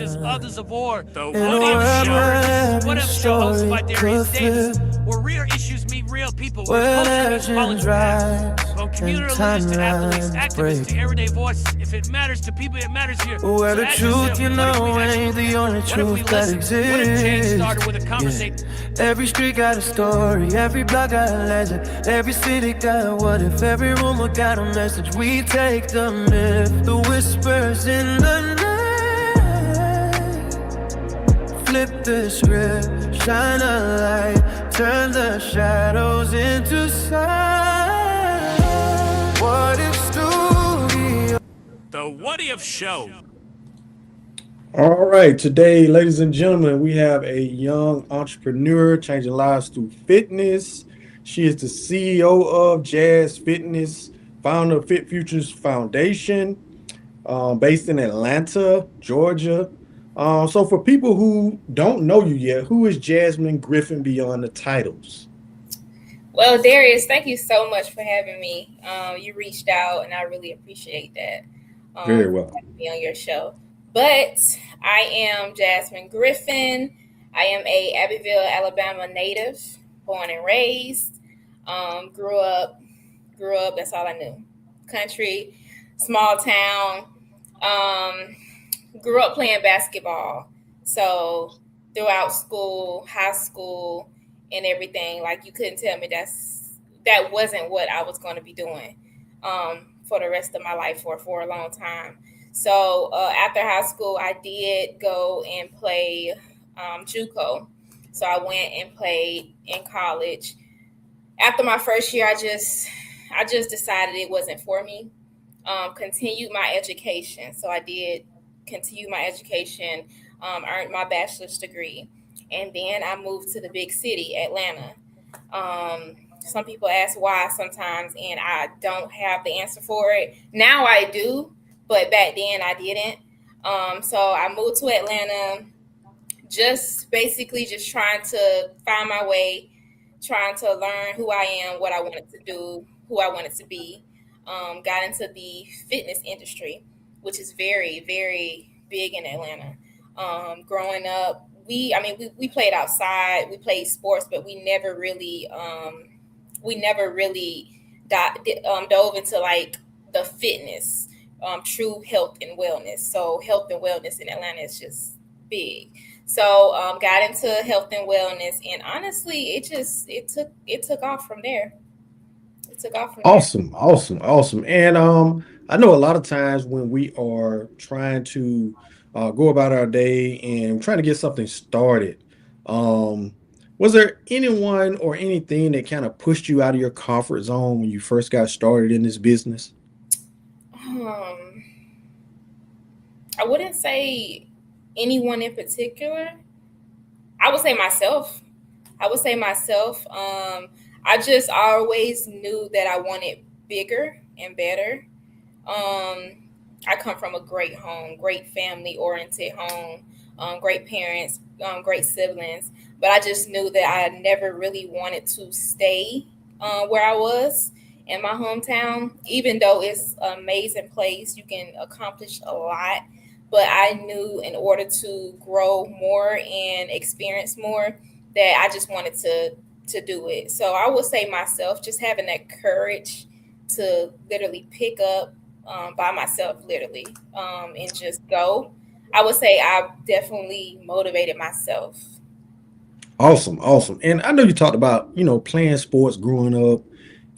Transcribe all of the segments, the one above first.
as others of war. The What If Show, hosted by Darius Davis, where real issues meet real people, where culture meets politics. From community leaders to athletes, activists to everyday voices. If it matters to people, it matters here. Where the truth, you know, ain't the only truth that exists. What if Chance started with a conversation? Every street got a story, every block got a legend, every city got a what if, every rumor got a message. We take the myth, the whispers in the night, flip the script, shine a light, turn the shadows into sight. What if studio? The What If Show. All right, today, ladies and gentlemen, we have a young entrepreneur changing lives through fitness. She is the CEO of Jazz Fitness, founder of Fit Futures Foundation, based in Atlanta, Georgia. So for people who don't know you yet, who is Jasmine Griffin beyond the titles? Well, Darius, thank you so much for having me. You reached out, and I really appreciate that. Very well. Having me on your show. But I am Jasmine Griffin. I am a Abbeville, Alabama native, born and raised. Grew up. That's all I knew. Country, small town. Grew up playing basketball. So throughout school, high school, and everything, like you couldn't tell me that wasn't what I was going to be doing for the rest of my life or for a long time. So after high school, I did go and play JUCO. So I went and played in college. After my first year, I just decided it wasn't for me. Continued my education. So I did continue my education, earned my bachelor's degree. And then I moved to the big city, Atlanta. Some people ask why sometimes, and I don't have the answer for it. Now I do. But back then I didn't. So I moved to Atlanta, just basically just trying to find my way, trying to learn who I am, what I wanted to do, who I wanted to be. Got into the fitness industry, which is very, very big in Atlanta. Growing up, we played outside, we played sports, but we never really dove into like the fitness. True health and wellness. So health and wellness in Atlanta is just big. So got into health and wellness, and honestly, it took off from there. It took off from Awesome. And I know a lot of times when we are trying to go about our day and trying to get something started, was there anyone or anything that kind of pushed you out of your comfort zone when you first got started in this business? I wouldn't say anyone in particular. I would say myself. I just always knew that I wanted bigger and better. I come from a great home, great family-oriented home, great parents, great siblings. But I just knew that I never really wanted to stay where I was in my hometown, even though it's an amazing place, you can accomplish a lot. But I knew in order to grow more and experience more, that I just wanted to do it. So I would say myself, just having that courage to literally pick up by myself, literally, and just go. I would say I definitely motivated myself. Awesome. And I know you talked about, playing sports growing up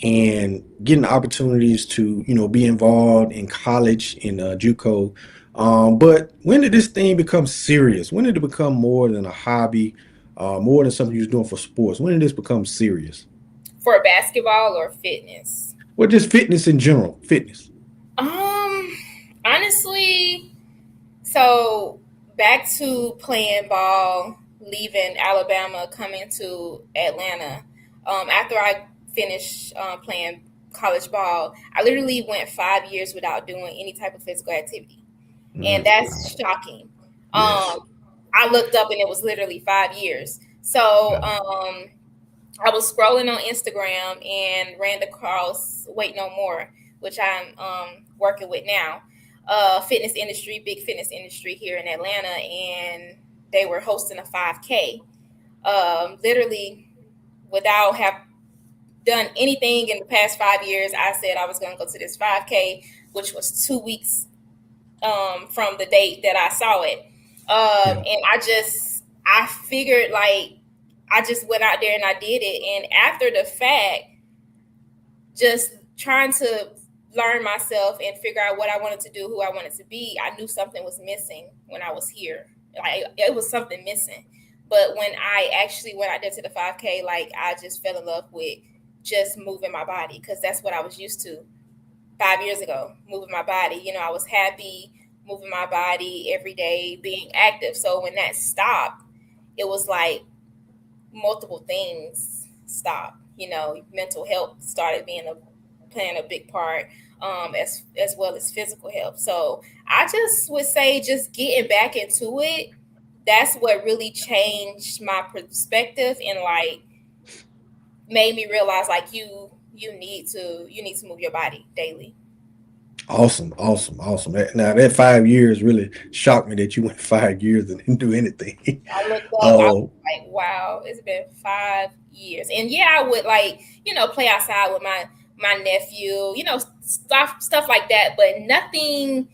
and getting opportunities to, be involved in college in JUCO. But when did this thing become serious? When did it become more than a hobby, more than something you was doing for sports? When did this become serious? For basketball or fitness? Well, just fitness in general, fitness. Honestly, so back to playing ball, leaving Alabama, coming to Atlanta. After I finished playing college ball, I literally went 5 years without doing any type of physical activity. And that's shocking. Yes. I looked up and it was literally 5 years. So I was scrolling on Instagram and ran across Wait No More, which I'm working with now. fitness industry, big fitness industry here in Atlanta, and they were hosting a 5K. Literally, without have done anything in the past 5 years, I said I was going to go to this 5K, which was 2 weeks from the date that I saw it. And I figured like, I just went out there and I did it. And after the fact, just trying to learn myself and figure out what I wanted to do, who I wanted to be, I knew something was missing when I was here. Like, it was something missing. But when I actually went out there to the 5K, like, I just fell in love with just moving my body, because that's what I was used to 5 years ago, moving my body. You know, I was happy moving my body every day, being active. So when that stopped, it was like multiple things stopped. You know, mental health started playing a big part, as well as physical health. So I just would say just getting back into it, that's what really changed my perspective and like made me realize like you need to move your body daily. Awesome. Now that 5 years really shocked me that you went 5 years and didn't do anything. I looked up, I was like, wow, it's been 5 years. And yeah, I would like, you know, play outside with my nephew, you know, stuff like that, but nothing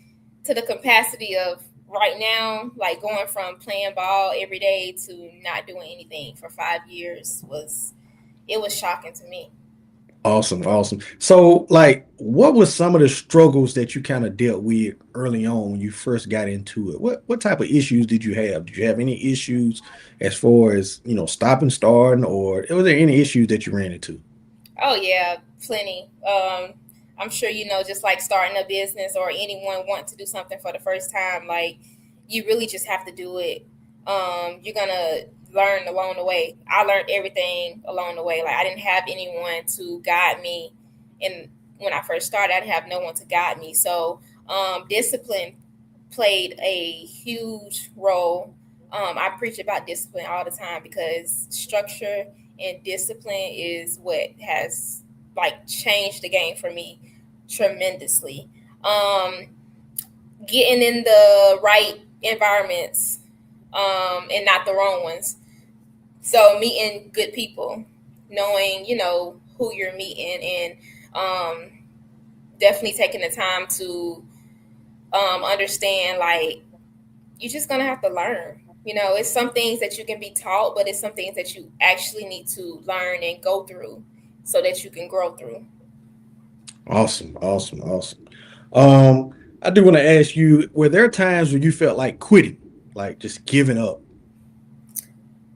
to the capacity of right now, like going from playing ball every day to not doing anything for 5 years was shocking to me. Awesome. So, like, what was some of the struggles that you kind of dealt with early on when you first got into it? What type of issues did you have? Did you have any issues as far as, you know, stopping, starting, or was there any issues that you ran into? Oh yeah, plenty. I'm sure you know, just like starting a business or anyone want to do something for the first time, like you really just have to do it. You're gonna learn along the way. I learned everything along the way. Like I didn't have anyone to guide me, and when I first started, I didn't have no one to guide me. So discipline played a huge role. I preach about discipline all the time because structure and discipline is what has like changed the game for me tremendously. Getting in the right environments, and not the wrong ones. So meeting good people, knowing, you know, who you're meeting, and definitely taking the time to understand, like, you're just going to have to learn. You know, it's some things that you can be taught, but it's some things that you actually need to learn and go through so that you can grow through. Awesome. I do want to ask you, were there times when you felt like quitting, like just giving up?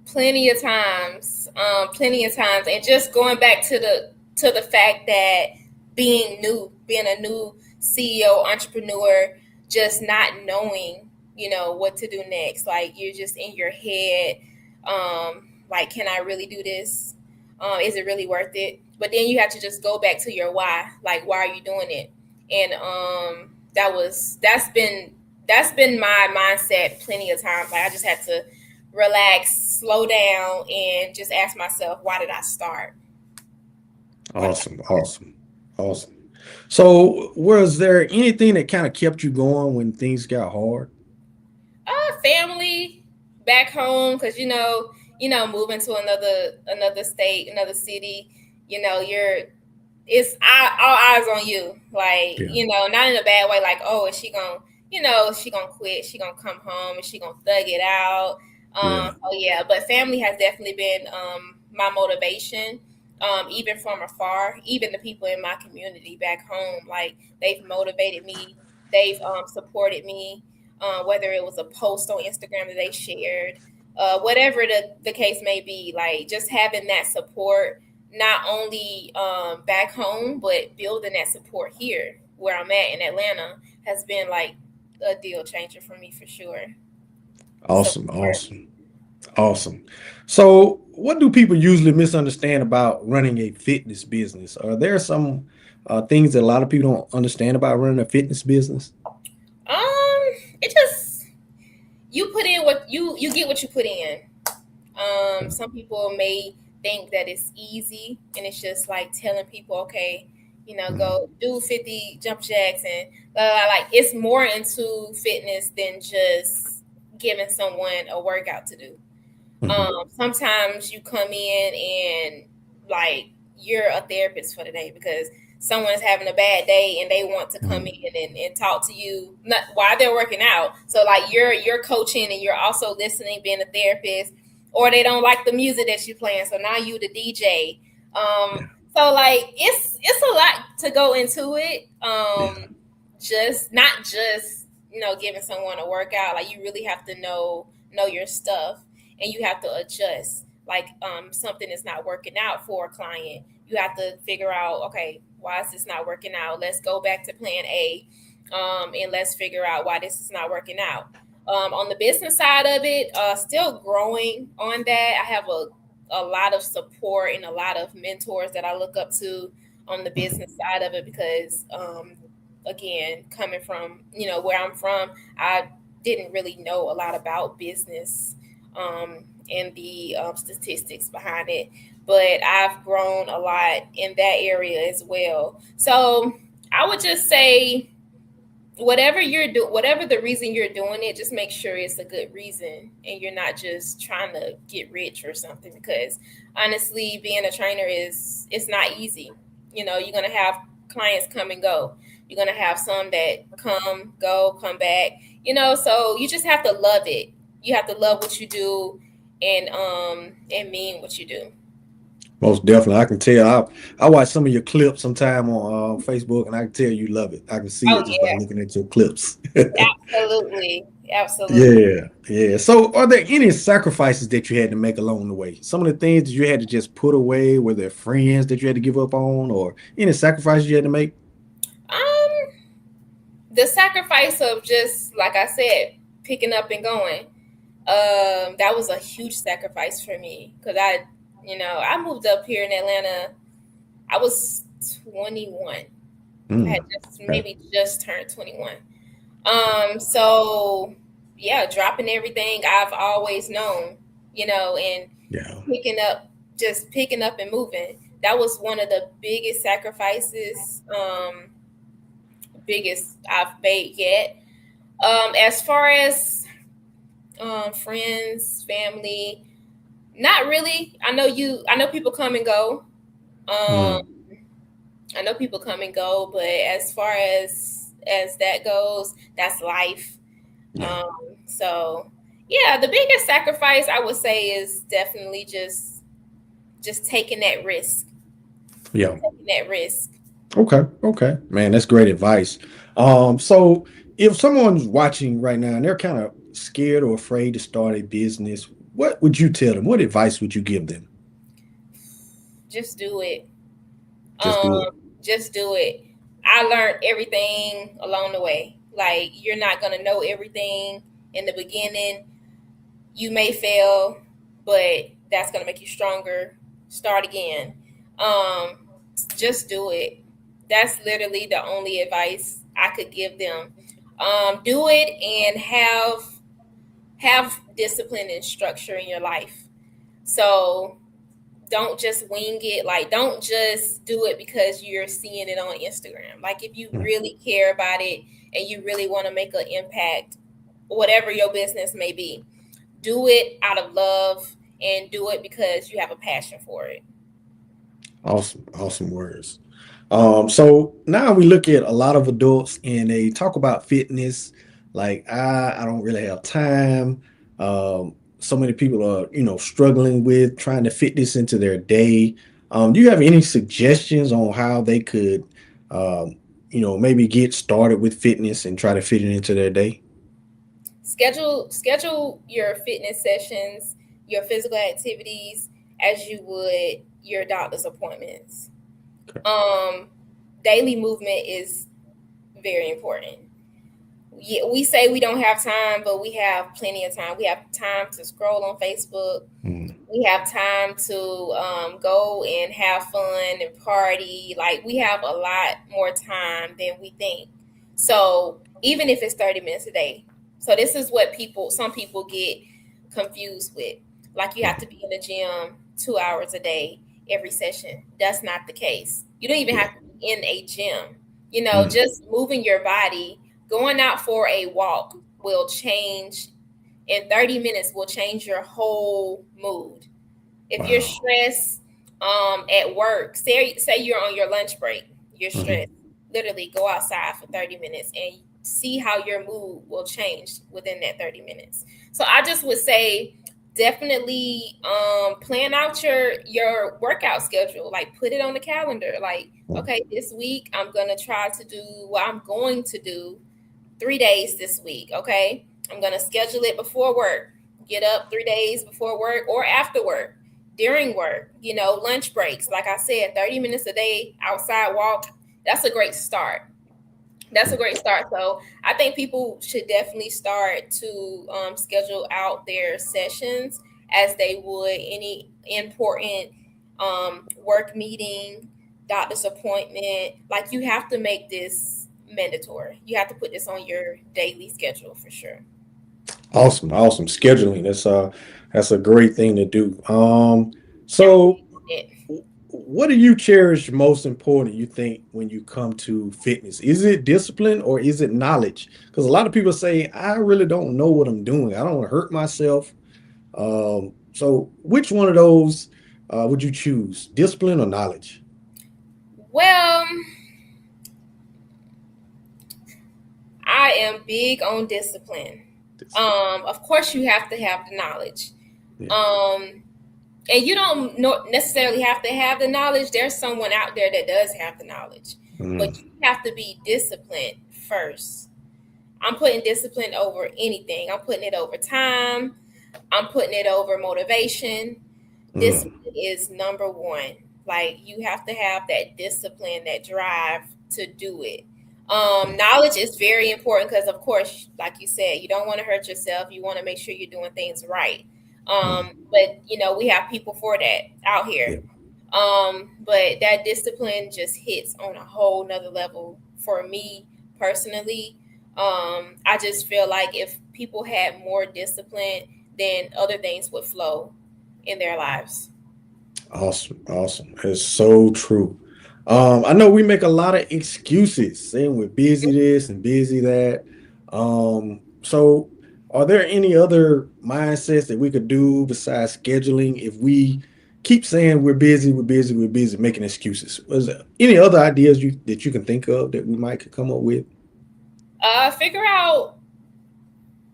Plenty of times. And just going back to the fact that being a new CEO, entrepreneur, just not knowing, you know, what to do next. Like you're just in your head, like, can I really do this? Is it really worth it? But then you have to just go back to your why. Like, why are you doing it? And that's been my mindset plenty of times. Like I just had to relax, slow down, and just ask myself, why did I start? Awesome. So was there anything that kind of kept you going when things got hard? Family back home, because you know, moving to another state, another city, you know, it's all eyes on you. Like, Yeah. you know, not in a bad way, like, oh, is she gonna, you know, is she gonna quit? She gonna come home? Is she gonna thug it out? Yeah. Oh yeah, but family has definitely been my motivation. Even from afar, even the people in my community back home, like they've motivated me, they've supported me, whether it was a post on Instagram that they shared, whatever the case may be, like just having that support, not only back home, but building that support here where I'm at in Atlanta has been like a deal changer for me for sure. Awesome. Support. Awesome. So what do people usually misunderstand about running a fitness business? Are there some things that a lot of people don't understand about running a fitness business? It just, you put in what you get what you put in. Some people may think that it's easy and it's just like telling people, okay, Go do 50 jump jacks and like it's more into fitness than just giving someone a workout to do. Sometimes you come in and like you're a therapist for the day because someone's having a bad day and they want to come in and talk to you while they're working out. So like you're coaching and you're also listening, being a therapist, or they don't like the music that you're playing. So now you the DJ. So like it's a lot to go into it. Just not just giving someone a workout. Like you really have to know your stuff, and you have to adjust. Like something is not working out for a client, you have to figure out, okay, why is this not working out? Let's go back to plan A, and let's figure out why this is not working out. On the business side of it, still growing on that. I have a lot of support and a lot of mentors that I look up to on the business side of it because, again, coming from, where I'm from, I didn't really know a lot about business and the statistics behind it. But I've grown a lot in that area as well. So I would just say, whatever the reason you're doing it, just make sure it's a good reason and you're not just trying to get rich or something, because honestly, being a trainer it's not easy. You're going to have clients come and go. You're going to have some that come, go, come back, so you just have to love it. You have to love what you do and mean what you do. Most definitely. I can tell. I watch some of your clips sometime on Facebook, and I can tell you love it. I can see it just by looking at your clips. Absolutely. Absolutely. Yeah. So are there any sacrifices that you had to make along the way? Some of the things that you had to just put away, were there friends that you had to give up on, or any sacrifices you had to make? The sacrifice of just, like I said, picking up and going. That was a huge sacrifice for me because I moved up here in Atlanta. I was 21. I had just turned 21. So yeah, dropping everything I've always known, and picking up and moving. That was one of the biggest sacrifices, biggest I've made yet. As far as friends, family, not really. I know people come and go. I know people come and go, but as far as that goes, that's life. So yeah, the biggest sacrifice I would say is definitely just taking that risk. Yeah. Taking that risk. Okay. Man, that's great advice. So if someone's watching right now and they're kind of scared or afraid to start a business, what would you tell them? What advice would you give them? Just do it. Just do it. I learned everything along the way. Like, you're not going to know everything in the beginning. You may fail, but that's going to make you stronger. Start again. Just do it. That's literally the only advice I could give them. Do it and have discipline and structure in your life. So don't just wing it. Like, don't just do it because you're seeing it on Instagram. Like, if you really care about it and you really want to make an impact, whatever your business may be, do it out of love and do it because you have a passion for it. Awesome words. So now we look at a lot of adults and they talk about fitness. Like, I don't really have time. So many people are, struggling with trying to fit this into their day. Do you have any suggestions on how they could, maybe get started with fitness and try to fit it into their day? Schedule your fitness sessions, your physical activities as you would your doctor's appointments. Okay. Daily movement is very important. Yeah, we say we don't have time, but we have plenty of time. We have time to scroll on Facebook. We have time to go and have fun and party. Like, we have a lot more time than we think. So even if it's 30 minutes a day. So this is what some people get confused with. Like, you have to be in the gym 2 hours a day every session. That's not the case. You don't even have to be in a gym. You know, just moving your body, going out for a walk will change. In 30 minutes will change your whole mood. If you're stressed at work, say you're on your lunch break, you're stressed, literally go outside for 30 minutes and see how your mood will change within that 30 minutes. So I just would say definitely plan out your workout schedule. Like put it on the calendar. Like, okay, this week I'm going to try to do what I'm going to do 3 days this week. Okay. I'm going to schedule it before work, get up 3 days before work or after work, during work, you know, lunch breaks. Like I said, 30 minutes a day outside walk. That's a great start. That's a great start. So I think people should definitely start to schedule out their sessions as they would any important work meeting, doctor's appointment. Like you have to make this mandatory. You have to put this on your daily schedule for sure. Awesome. Scheduling. That's a great thing to do. So what do you cherish most important, you think, when you come to fitness? Is it discipline or is it knowledge? Because a lot of people say, I really don't know what I'm doing. I don't want to hurt myself. So which one of those would you choose, discipline or knowledge? Well, I am big on discipline. Of course, you have to have the knowledge. And you don't necessarily have to have the knowledge. There's someone out there that does have the knowledge. But you have to be disciplined first. I'm putting discipline over anything. I'm putting it over time. I'm putting it over motivation. Discipline is number one. Like you have to have that discipline, that drive to do it. Knowledge is very important because, of course, like you said, you don't want to hurt yourself. You want to make sure you're doing things right. But you know, we have people for that out here. But that discipline just hits on a whole nother level for me personally. I just feel like if people had more discipline, then other things would flow in their lives. Awesome. It's so true. I know we make a lot of excuses saying we're busy this and busy that. So are there any other mindsets that we could do besides scheduling if we keep saying we're busy, making excuses? Was there any other ideas that you can think of that we might come up with? Figure out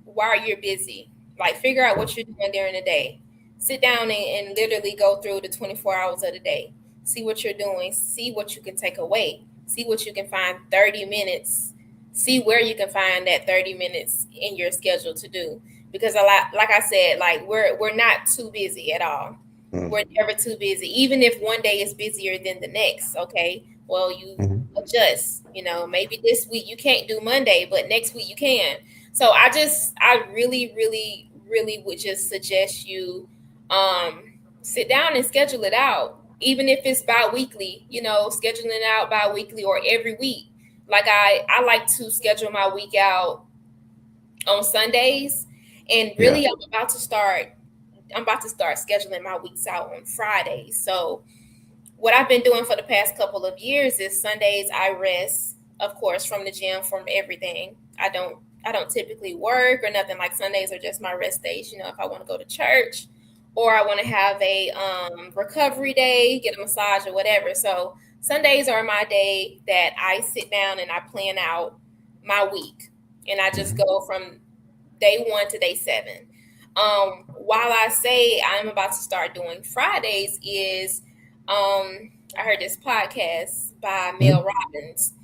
why you're busy. Like figure out what you're doing during the day. Sit down and literally go through the 24 hours of the day. See what you're doing. See what you can take away. See what you can find 30 minutes. See where you can find that 30 minutes in your schedule to do. Because like I said, like we're not too busy at all. We're never too busy. Even if one day is busier than the next, okay? Well, you adjust. You know, maybe this week you can't do Monday, but next week you can. So I really, really, really would just suggest you sit down and schedule it out. Even if it's bi-weekly, you know, scheduling it out bi-weekly or every week. Like I like to schedule my week out on Sundays, and really I'm about to start scheduling my weeks out on Fridays. So what I've been doing for the past couple of years is Sundays I rest, of course, from the gym, from everything. I don't typically work or nothing. Like Sundays are just my rest days. You know, if I want to go to church or I want to have a recovery day, get a massage or whatever. So Sundays are my day that I sit down and I plan out my week, and I just go from day 1 to day 7. While I say I'm about to start doing Fridays is, I heard this podcast by Mel Robbins,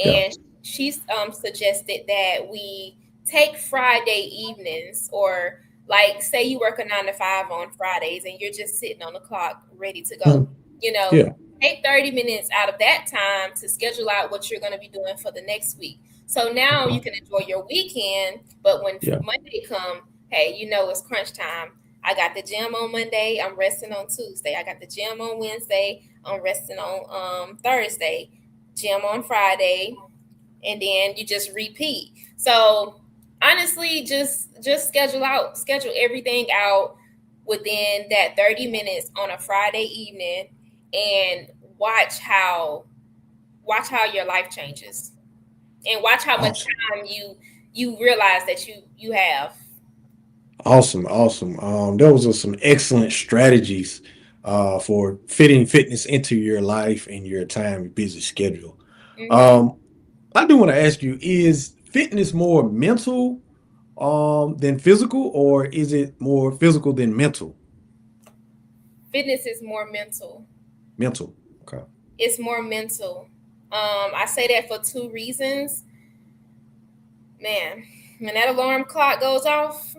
and she suggested that we take Friday evenings, or like say you work a 9 to 5 on Fridays and you're just sitting on the clock ready to go, you know, take 30 minutes out of that time to schedule out what you're going to be doing for the next week. So now you can enjoy your weekend, but when Monday come, hey, you know, it's crunch time. I got the gym on Monday. I'm resting on Tuesday. I got the gym on Wednesday. I'm resting on Thursday, gym on Friday, and then you just repeat. So honestly, just schedule everything out within that 30 minutes on a Friday evening, and watch how watch how your life changes, and watch how much Awesome. time you realize that you have. Awesome. Those are some excellent strategies for fitting fitness into your life and your time busy schedule. Mm-hmm. Um, I do want to ask you, is fitness more mental than physical, or is it more physical than mental? Fitness is more mental. Mental. Okay. It's more mental. I say that for two reasons. Man, when that alarm clock goes off,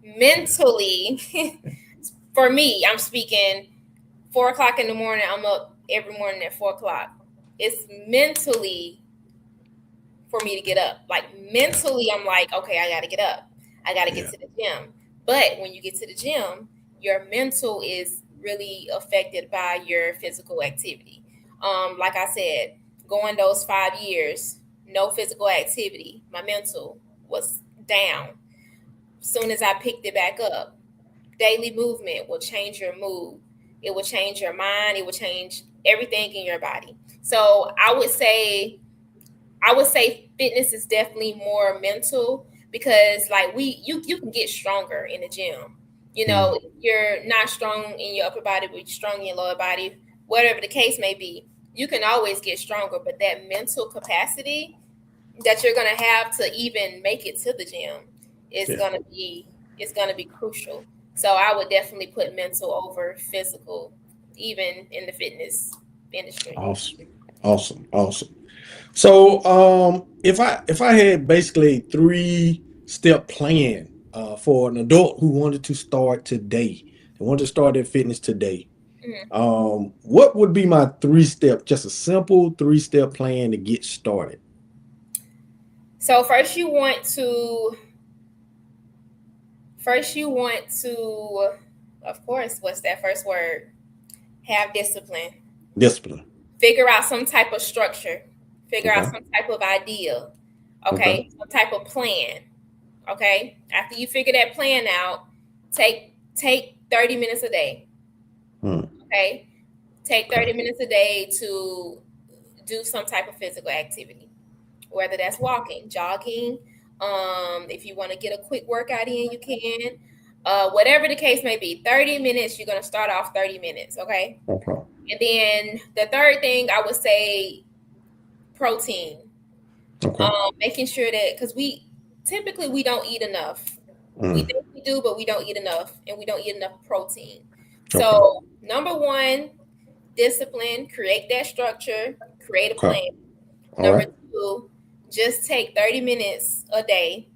mentally, for me, I'm speaking 4 o'clock in the morning. I'm up every morning at 4 o'clock. It's mentally for me to get up. Like mentally, I'm like, okay, I got to get up. I got to get Yeah. to the gym. But when you get to the gym, your mental is really affected by your physical activity. Like I said, going those 5 years, no physical activity, my mental was down. Soon as I picked it back up, daily movement will change your mood. It will change your mind. It will change everything in your body. So I would say fitness is definitely more mental because like you can get stronger in the gym. You know, Mm. if you're not strong in your upper body, but you're strong in your lower body, whatever the case may be, you can always get stronger. But that mental capacity that you're gonna have to even make it to the gym is Yeah. gonna be crucial. So I would definitely put mental over physical, even in the fitness industry. Awesome. Awesome. So, if I had basically three-step plan for an adult who wanted to start today, they wanted to start their fitness today, Mhm. what would be my three-step, just a simple three-step plan to get started? So first you want to, of course, what's that first word? Have discipline. Discipline. Figure out some type of structure. Figure out Okay. some type of idea. Okay. Okay, some type of plan. Okay. After you figure that plan out, take 30 minutes a day. Hmm. Okay. Take Okay. 30 minutes a day to do some type of physical activity, whether that's walking, jogging. If you want to get a quick workout in, you can. Whatever the case may be, 30 minutes, you're going to start off 30 minutes. Okay. Okay. And then the third thing I would say protein. Okay. Making sure that because we don't eat enough. We Mm. think we do, but we don't eat enough, and we don't eat enough protein. Okay. So number one, discipline, create that structure, create a Okay. plan. All Number right. two, just take 30 minutes a day,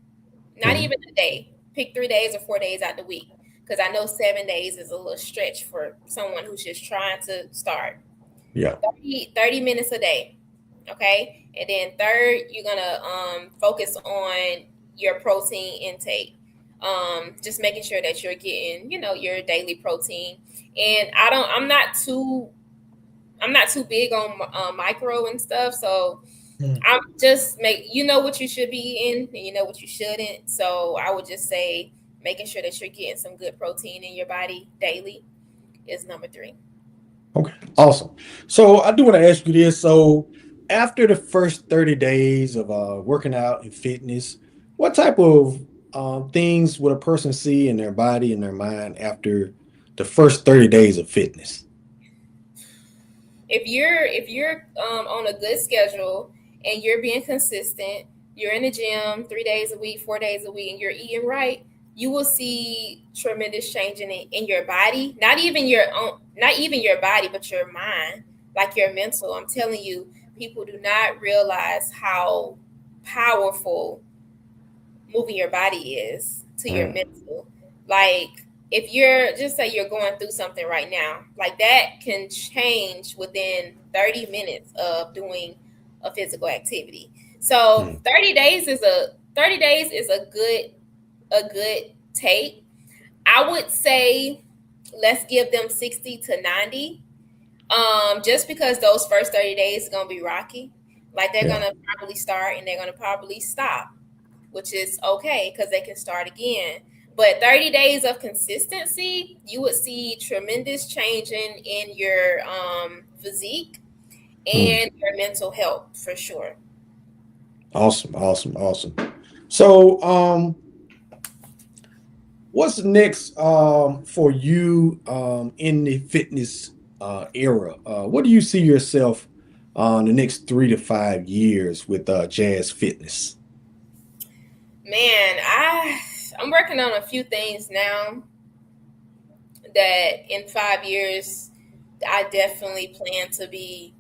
not Mm. even a day. Pick 3 days or 4 days out the week. Because I know 7 days is a little stretch for someone who's just trying to start. Yeah. 30 minutes a day. Okay. And then third, you're gonna focus on your protein intake. Just making sure that you're getting, your daily protein. And I'm not too big on micro and stuff, so Mm. I'm just what you should be eating and you know what you shouldn't. So I would just say making sure that you're getting some good protein in your body daily is number three. Okay. Awesome. So I do want to ask you this. So after the first 30 days of working out and fitness, what type of things would a person see in their body and their mind after the first 30 days of fitness? If you're on a good schedule and you're being consistent, you're in the gym 3 days a week, 4 days a week, and you're eating right, you will see tremendous change in your body. Not even your body, but your mind, like your mental. I'm telling you, people do not realize how powerful moving your body is to your Mm. mental. Like if you're just say you're going through something right now, like that can change within 30 minutes of doing a physical activity. So Mm. 30 days is a good take. I would say let's give them 60 to 90. Just because those first 30 days are gonna be rocky. Like they're Yeah. gonna probably start and they're gonna probably stop, which is okay because they can start again. But 30 days of consistency, you would see tremendous change in your physique and your mental health for sure. Awesome. So, what's next for you in the fitness era? What do you see yourself the next 3 to 5 years with Jazz Fitness? Man, I'm working on a few things now that in 5 years I definitely plan to be.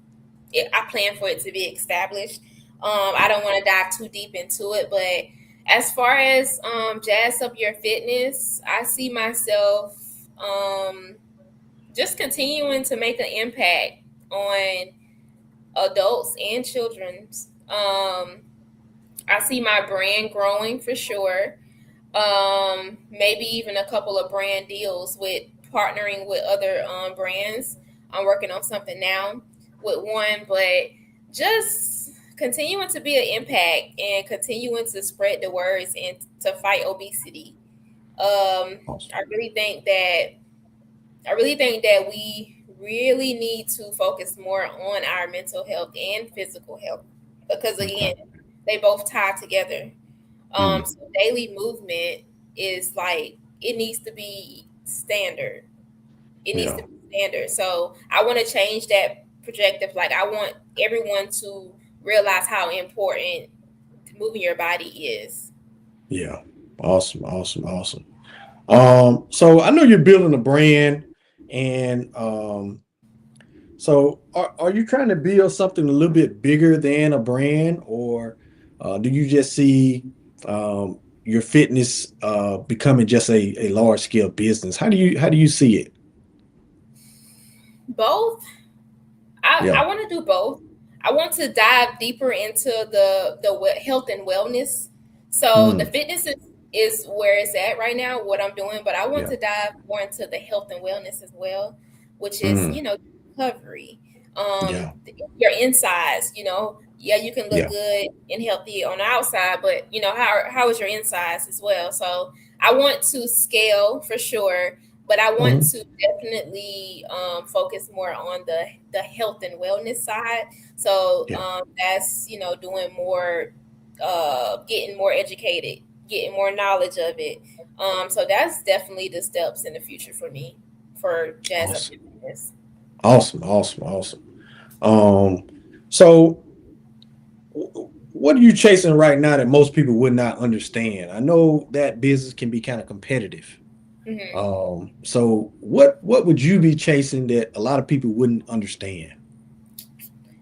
I plan for it to be established. I don't want to dive too deep into it, but as far as Jazz Up Your Fitness, I see myself just continuing to make an impact on adults and children's. I see my brand growing for sure. Maybe even a couple of brand deals with partnering with other brands. I'm working on something now with one, but just continuing to be an impact and continuing to spread the words and to fight obesity. Awesome. I really think that we really need to focus more on our mental health and physical health because again, they both tie together. So daily movement is like it needs to be standard. It needs Yeah. to be standard. So I want to change that projective. Like I want everyone to realize how important moving your body is. Yeah. Awesome. So I know you're building a brand, and so are you trying to build something a little bit bigger than a brand, or do you just see your fitness becoming just a large scale business? How do you see it? Both. I, Yeah. I want to do both. I want to dive deeper into the health and wellness. So the Mm, fitness is where it's at right now, what I'm doing, but I want yeah. to dive more into the health and wellness as well, which is, Mm, recovery. yeah. Your insides, yeah, you can look Yeah. good and healthy on the outside, but how is your insides as well? So I want to scale for sure, but I want Hmm. to definitely focus more on the health and wellness side. So Yeah. that's doing more, getting more educated, getting more knowledge of it. So that's definitely the steps in the future for me for Jazz Up Awesome. Your Fitness. Awesome. Um, so what are you chasing right now that most people would not understand? I know that business can be kind of competitive. Hmm. So what would you be chasing that a lot of people wouldn't understand?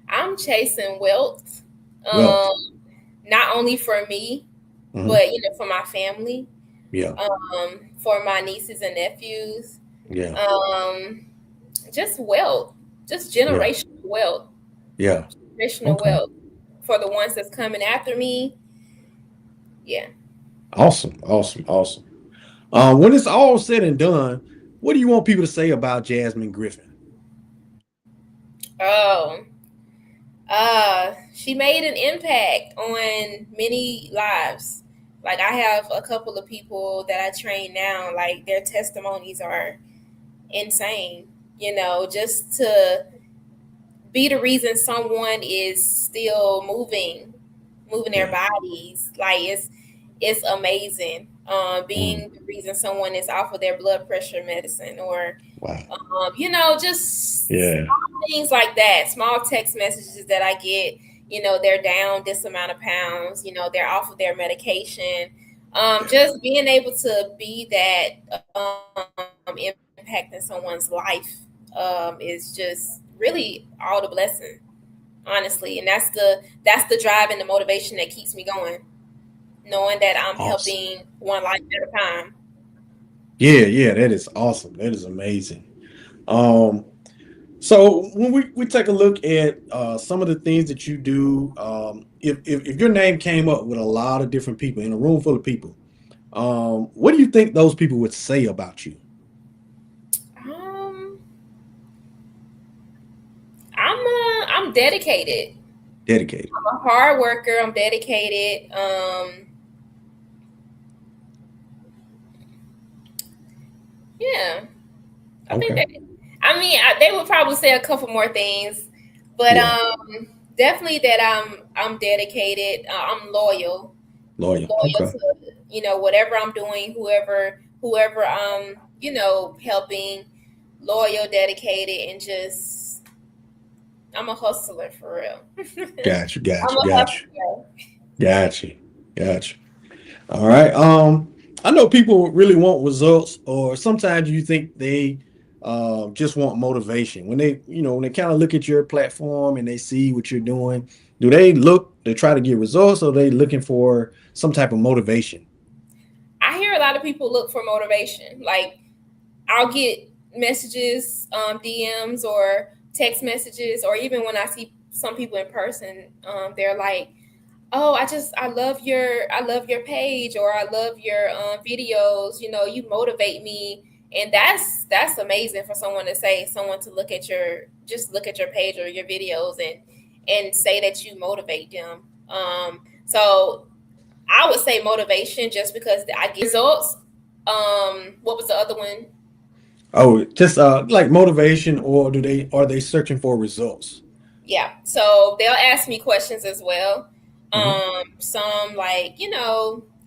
I'm chasing wealth, Wealth. not only for me, Hmm. but for my family, Yeah. for my nieces and nephews, Yeah. um, just wealth, just Yeah. Yeah. generational Okay. wealth for the ones that's coming after me. Yeah. Awesome. When it's all said and done, what do you want people to say about Jasmine Griffin? Oh, she made an impact on many lives. Like I have a couple of people that I train now. Like their testimonies are insane. Just to be the reason someone is still moving their Yeah. bodies. Like it's amazing. Mm, Being the reason someone is off of their blood pressure medicine or wow. just Yeah. small things like that, small text messages that I get, they're down this amount of pounds, they're off of their medication. Yeah. Just being able to be that impacting someone's life is just really all the blessing, honestly. And that's the drive and the motivation that keeps me going, knowing that I'm Awesome. helping one life at a time. Yeah. That is awesome. That is amazing. Um, So when we take a look at some of the things that you do, if your name came up with a lot of different people in a room full of people, what do you think those people would say about you? Um, I'm dedicated. Dedicated. I'm a hard worker. I'm dedicated. Yeah, I think Okay. that. I mean, they would probably say a couple more things. But Yeah. definitely that I'm dedicated. I'm loyal Loyal. Okay. to whatever I'm doing, whoever I'm helping, loyal, dedicated, and just I'm a hustler for real. Got you. Got I'm you. a Got you. hustler. Got you. Got you. All right. I know people really want results, or sometimes you think they just want motivation. When they kind of look at your platform and they see what you're doing, do they look to try to get results, or are they looking for some type of motivation? I hear a lot of people look for motivation. Like I'll get messages, DMs or text messages, or even when I see some people in person, they're like, "Oh, I love your page, or I love your videos. You motivate me." And that's amazing for someone to say, someone to look at your page or your videos and say that you motivate them. So I would say motivation just because I get results. What was the other one? Oh, just like motivation, or are they searching for results? Yeah. So they'll ask me questions as well. Hmm. Some like,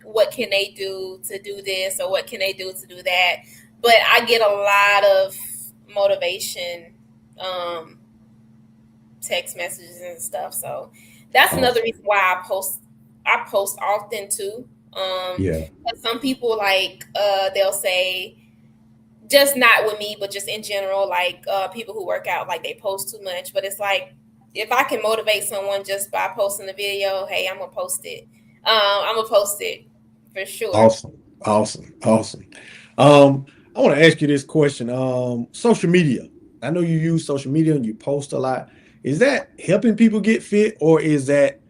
what can they do to do this or what can they do to do that? But I get a lot of motivation, um, text messages and stuff. So that's another Awesome. reason why I post often too. Yeah. But some people like they'll say just not with me, but just in general, like people who work out, like they post too much. But it's like if I can motivate someone just by posting the video, hey, I'm gonna post it. I'm gonna post it for sure. Awesome. Awesome. Awesome. Um, I want to ask you this question. Social media. I know you use social media and you post a lot. Is that helping people get fit, or is that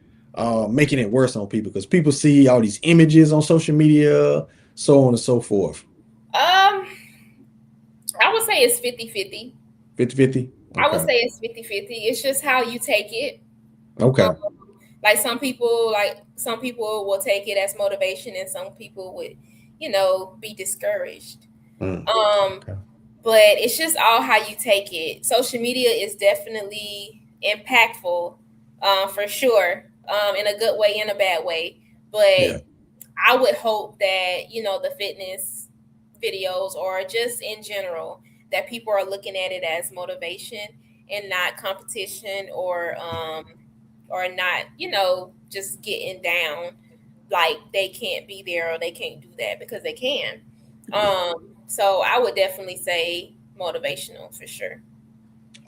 making it worse on people? Because people see all these images on social media, so on and so forth. Um, I would say it's 50-50. 50-50. I would Okay. say it's 50-50. It's just how you take it. Um, Okay. like some people will take it as motivation, and some people would, be discouraged. Mm, Um, okay. but it's just all how you take it. Social media is definitely impactful, for sure, in a good way and a bad way. Yeah. But I would hope that the fitness videos, or just in general, that people are looking at it as motivation and not competition, or not just getting down like they can't be there or they can't do that, because they can. Yeah. So I would definitely say motivational for sure.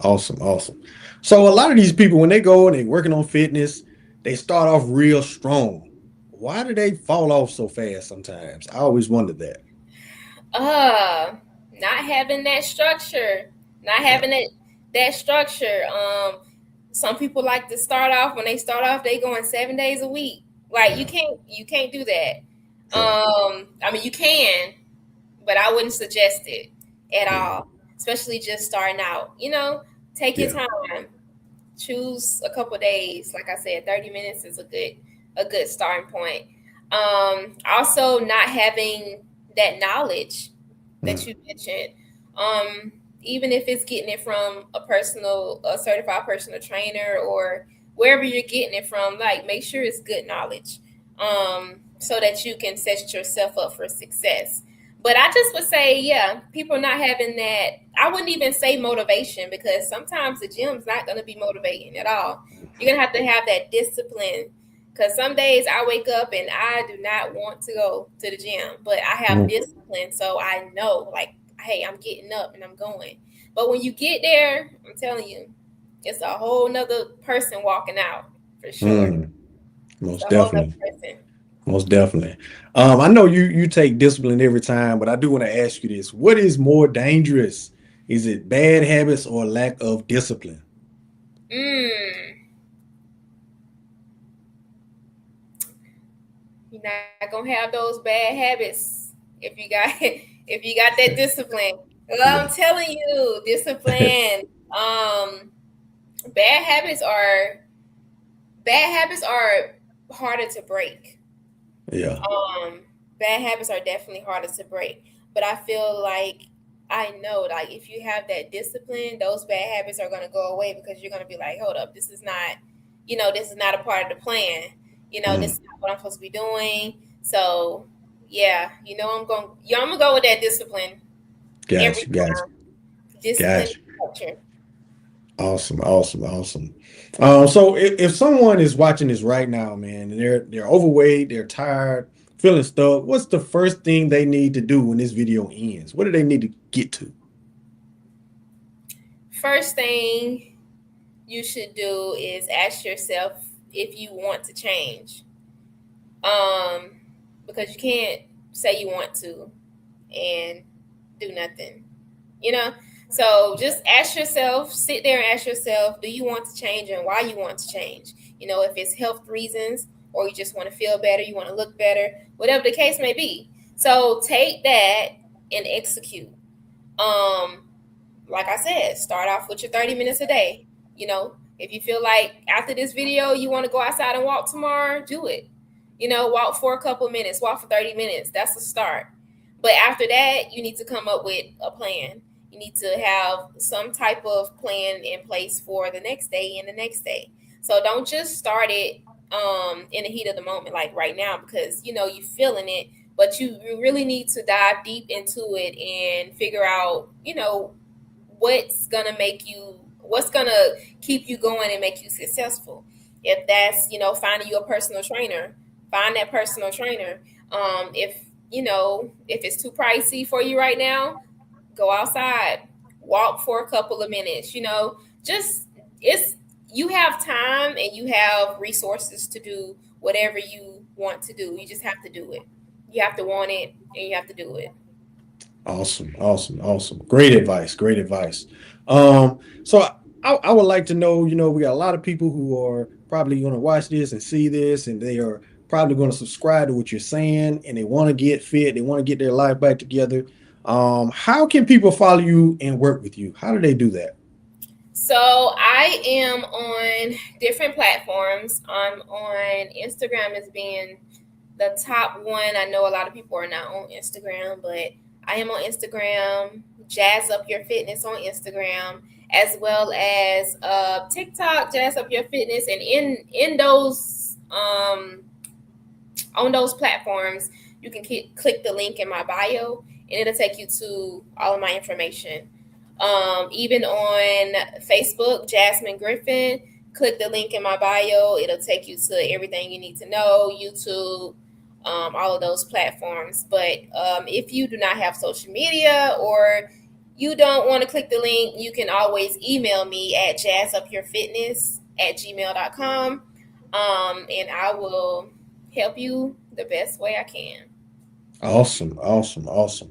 Awesome. Awesome. So a lot of these people, when they go and they're working on fitness, they start off real strong. Why do they fall off so fast sometimes? I always wondered that. Uh, Not having that structure, not Yeah. having that structure. Some people like to start off, when they start off, they going 7 days a week. Like you Yeah. can't do that. Yeah. I mean you can, but I wouldn't suggest it at Yeah. all, especially just starting out. Take your Yeah. time. Choose a couple days. Like I said, 30 minutes is a good starting point. Also, not having that knowledge that Mm, you mentioned, um, even if it's getting it from a certified personal trainer, or wherever you're getting it from, like make sure it's good knowledge, so that you can set yourself up for success. But I just would say, yeah, people not having that. I wouldn't even say motivation, because sometimes the gym's not going to be motivating at all. You're going to have that discipline. Because some days I wake up and I do not want to go to the gym, but I have mm, discipline. So I know, like, hey, I'm getting up and I'm going. But when you get there, I'm telling you, it's a whole nother person walking out for sure. mm. It's Most a whole nother definitely. person. Most definitely. I know you take discipline every time, but I do want to ask you this. What is more dangerous? Is it bad habits or lack of discipline? Mm. You're not gonna have those bad habits if you got if you got that discipline. Well, I'm Yeah. telling you, discipline. Um, bad habits are bad habits are harder to break. Yeah. Um, Bad habits are definitely harder to break. But I feel like I know, like, if you have that discipline, those bad habits are going to go away because you're going to be like, hold up, this is not, this is not a part of the plan. This is not what I'm supposed to be doing. So, yeah, I'm gonna go with that discipline every Gotcha, gotcha, time. Discipline gotcha. culture. Awesome, awesome, awesome. So if someone is watching this right now, man, and they're overweight, they're tired, feeling stuck, what's the first thing they need to do when this video ends? What do they need to get to? First thing you should do is ask yourself if you want to change. Because you can't say you want to and do nothing. So just ask yourself, sit there and ask yourself, do you want to change and why you want to change? If it's health reasons or you just want to feel better, you want to look better, whatever the case may be. So take that and execute. Like I said, start off with your 30 minutes a day. If you feel like after this video you want to go outside and walk tomorrow, do it. Walk for a couple of minutes, walk for 30 minutes. That's a start. But after that, you need to come up with a plan. You need to have some type of plan in place for the next day and the next day. So don't just start it in the heat of the moment, like right now, because you're feeling it, but you really need to dive deep into it and figure out, what's gonna keep you going and make you successful. If that's, finding you a personal trainer, find that personal trainer. If it's too pricey for you right now, go outside, walk for a couple of minutes. You have time and you have resources to do whatever you want to do. You just have to do it. You have to want it and you have to do it. Awesome, awesome, awesome. Great advice, great advice. So I would like to know, we got a lot of people who are probably going to watch this and see this, and they are probably going to subscribe to what you're saying, and they want to get fit, they want to get their life back together. How can people follow you and work with you? How do they do that? So I am on different platforms. I'm on Instagram as being the top one. I know a lot of people are not on Instagram, but I am on Instagram, Jazz Up Your Fitness on Instagram, as well as TikTok, Jazz Up Your Fitness, and in those on those platforms, you can click the link in my bio, and it'll take you to all of my information. Even on Facebook, Jasmine Griffin, click the link in my bio. It'll take you to everything you need to know, YouTube, all of those platforms. But if you do not have social media or you don't want to click the link, you can always email me at jazzupyourfitness@gmail.com, and I will help you the best way I can. Awesome, awesome, awesome.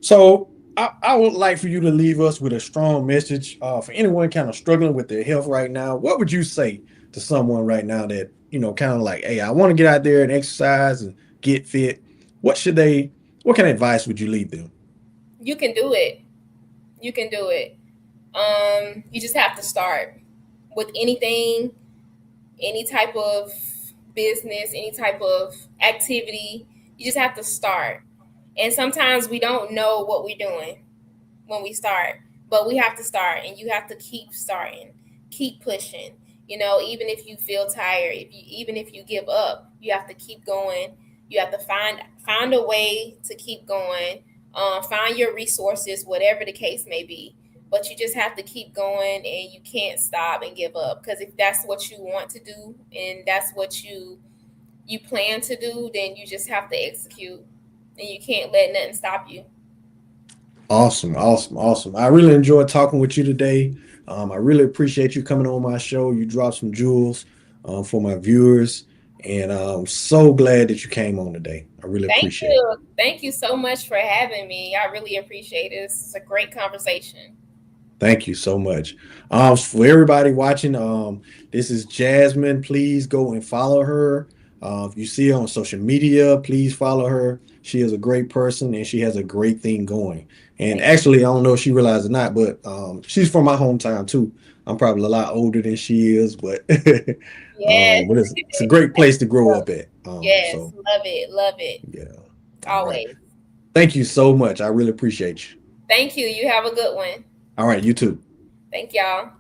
So I would like for you to leave us with a strong message for anyone kind of struggling with their health right now. What would you say to someone right now that, kind of like, hey, I want to get out there and exercise and get fit? What kind of advice would you leave them? You can do it. You can do it. You just have to start with anything, any type of business, any type of activity. You just have to start. And sometimes we don't know what we're doing when we start, but we have to start, and you have to keep starting, keep pushing. Even if you feel tired, even if you give up, you have to keep going. You have to find a way to keep going. Find your resources, whatever the case may be. But you just have to keep going, and you can't stop and give up. Because if that's what you want to do and that's what you plan to do, then you just have to execute. And you can't let nothing stop you. Awesome, awesome, awesome. I really enjoyed talking with you today. I really appreciate you coming on my show. You dropped some jewels for my viewers, and I'm so glad that you came on today. I really appreciate it. Thank you so much for having me. I really appreciate it. It's a great conversation. Thank you so much. For everybody watching, this is Jasmine. Please go and follow her. If you see her on social media, please follow her. She is a great person, and she has a great thing going. And actually, I don't know if she realized it or not, but she's from my hometown too. I'm probably a lot older than she is, but Yes. but it's a great place to grow up at. Yes, love it. Yeah. Always. Right. Thank you so much. I really appreciate you. Thank you. You have a good one. All right, you too. Thank y'all.